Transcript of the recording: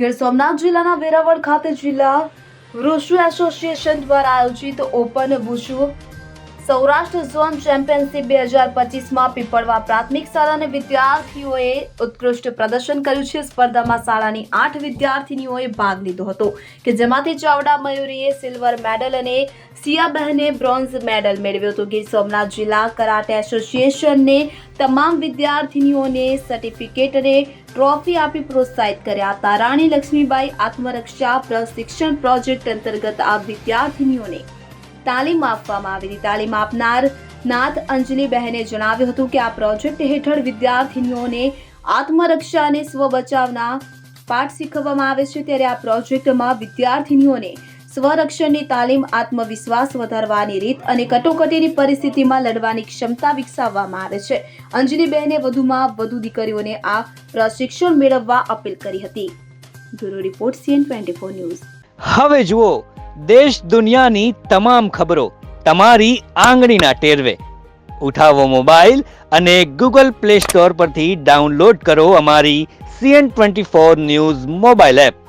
ગીર સોમનાથ જિલ્લાના વેરાવળ ખાતે જિલ્લા વૃષુ એસોસિએશન દ્વારા આયોજિત open wushu Saurashtra zone championship 2025માં પીપળવા પ્રાથમિક શાળાના વિદ્યાર્થીઓએ ઉત્કૃષ્ટ પ્રદર્શન કર્યું છે। સ્પર્ધામાં શાળાની 8 વિદ્યાર્થીનીઓએ ભાગ લીધો હતો કે જેમાંથી ચાવડા મયુરીએ સિલ્વર મેડલ અને સિયાબહેને બ્રોન્ઝ મેડલ મેળવ્યો હતો। ગીર સોમનાથ જિલ્લા કરાટે એસોસિએશનને તમામ વિદ્યાર્થીનીઓને સર્ટિફિકેટ અને ટ્રોફી આપી પ્રોત્સાહિત કર્યા હતા। રાણી લક્ષ્મીબાઈ આત્મરક્ષા પ્રશિક્ષણ પ્રોજેક્ટ અંતર્ગત આ વિદ્યાર્થીનીઓને તાલીમ આપવામાં આવી હતી। તાલીમ આપનાર નાથ અંજલિ બહેને જણાવ્યું હતું કે આ પ્રોજેક્ટ હેઠળ વિદ્યાર્થીનીઓને આત્મરક્ષા અને સ્વ બચાવના પાઠ શીખવવામાં આવે છે। ત્યારે આ પ્રોજેક્ટમાં વિદ્યાર્થીનીઓને સ્વરક્ષણની તાલીમ, આત્મવિશ્વાસ વધારવાની રીત અને કટોકટીની પરિસ્થિતિમાં લડવાની ક્ષમતા વિકસાવવામાં આવે છે। અંજલિ બહેને વધુમાં વધુ દીકરીઓને આ પ્રશિક્ષણ મેળવવા અપીલ કરી હતી। Bureau report CN24 news. હવે જુઓ દેશ દુનિયાની તમામ ખબરો તમારી આંગળીના ટેરવે। ઉઠાવો મોબાઈલ અને Google Play Store પરથી ડાઉનલોડ કરો અમારી CN24 ન્યૂઝ મોબાઈલ એપ।